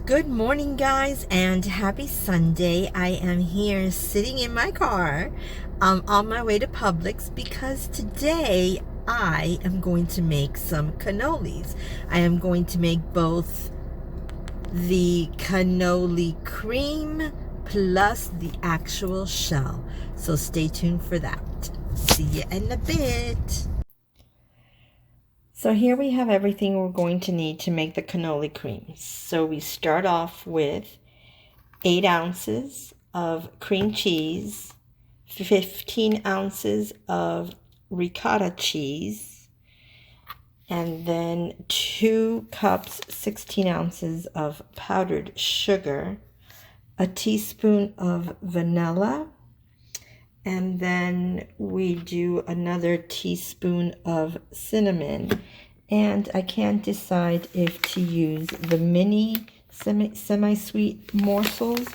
Good morning, guys, and happy Sunday. I am here sitting in my car on my way to Publix because today I am going to make some cannolis. I am going to make both the cannoli cream plus the actual shell. So stay tuned for that. See you in a bit. So here we have everything we're going to need to make the cannoli cream. So we start off with 8 ounces of cream cheese, 15 ounces of ricotta cheese, and then 2 cups, 16 ounces of powdered sugar, a teaspoon of vanilla, and then we do another teaspoon of cinnamon. And I can't decide if to use the mini semi-sweet morsels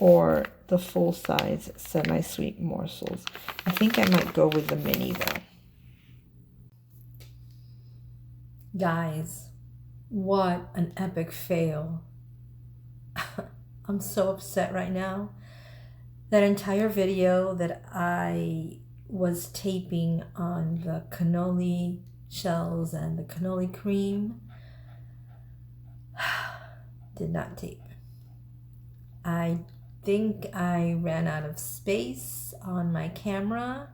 or the full-size semi-sweet morsels. I think I might go with the mini though. Guys, what an epic fail. I'm so upset right now. That entire video that I was taping on the cannoli shells and the cannoli cream did not tape. I think I ran out of space on my camera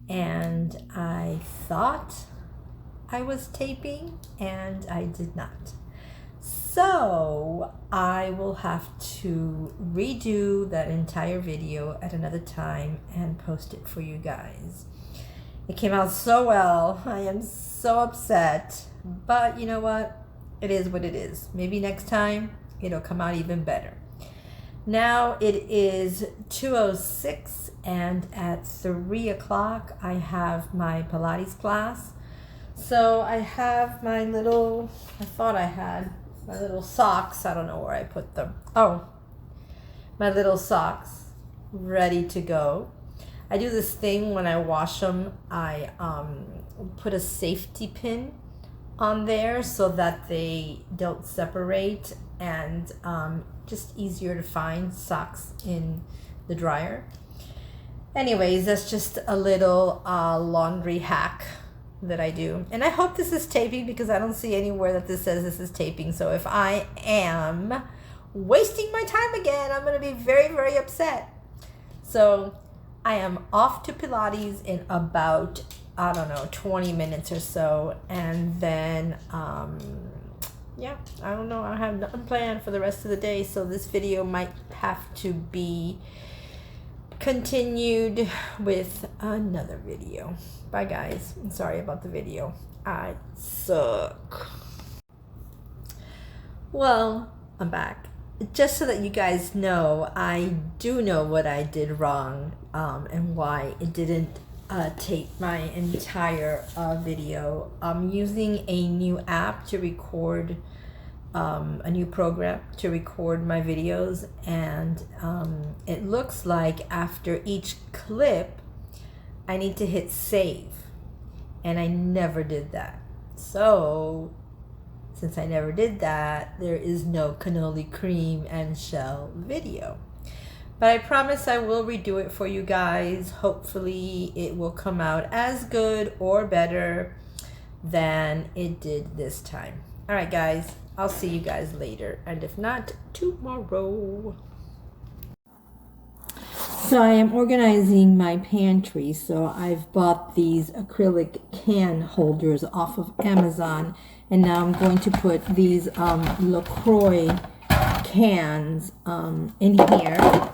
and I thought I was taping and I did not. So I will have to redo that entire video at another time and post it for you guys. It came out so well. I am so upset, but you know what? It is what it is. Maybe next time it'll come out even better. Now it is 2:06 and at 3 o'clock I have my Pilates class. So I have my little, I thought I had my little socks. I don't know where I put them. Oh, my little socks ready to go. I do this thing when I wash them. I put a safety pin on there so that they don't separate, and just easier to find socks in the dryer. Anyways, that's just a little laundry hack that I do. And I hope this is taping because I don't see anywhere that this says this is taping. So if I am wasting my time again, I'm going to be very, very upset. So I am off to Pilates in about, I don't know, 20 minutes or so. And then, yeah, I don't know. I have nothing planned for the rest of the day. So this video might have to be continued with another video. Bye guys, I'm sorry about the video. I suck. Well, I'm back. Just so that you guys know, I do know what I did wrong and why it didn't tape my entire video. I'm using a new app to record, a new program to record my videos, and it looks like after each clip I need to hit save, and I never did that. So since I never did that, there is no cannoli cream and shell video, but I promise I will redo it for you guys. Hopefully it will come out as good or better than it did this time. All right guys, I'll see you guys later, and if not, tomorrow. So I am organizing my pantry. So I've bought these acrylic can holders off of Amazon, and now I'm going to put these LaCroix cans in here.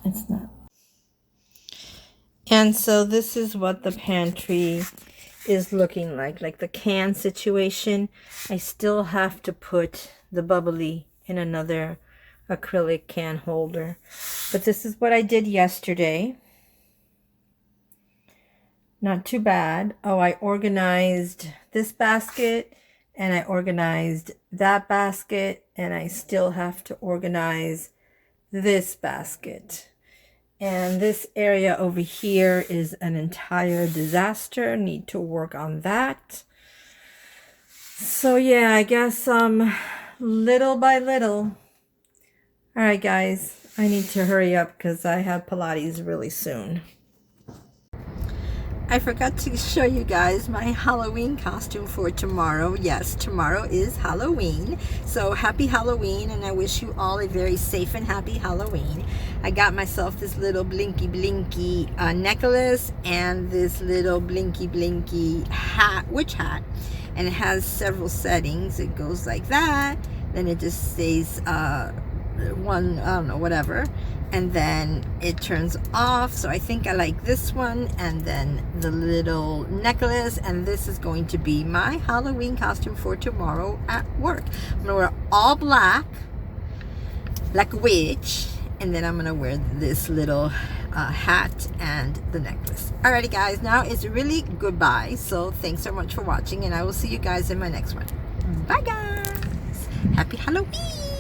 It's not. And so this is what the pantry is looking like the can situation. I still have to put the bubbly in another acrylic can holder, but this is what I did yesterday. Not too bad. Oh, I organized this basket and I organized that basket, and I still have to organize this basket. And this area over here is an entire disaster. Need to work on that. So yeah, I guess little by little. All right, guys, I need to hurry up because I have Pilates really soon. I forgot to show you guys my Halloween costume for tomorrow. Yes, tomorrow is Halloween. So happy Halloween, and I wish you all a very safe and happy Halloween. I got myself this little blinky blinky necklace and this little blinky blinky hat, witch hat. And it has several settings. It goes like that, then it just stays one, I don't know, whatever, and then it turns off. So I think I like this one, and then the little necklace, and this is going to be my Halloween costume for tomorrow at work. I'm gonna wear all black like a witch, and then I'm gonna wear this little hat and the necklace. Alrighty guys, now it's really goodbye, so thanks so much for watching, and I will see you guys in my next one. Bye guys, happy Halloween.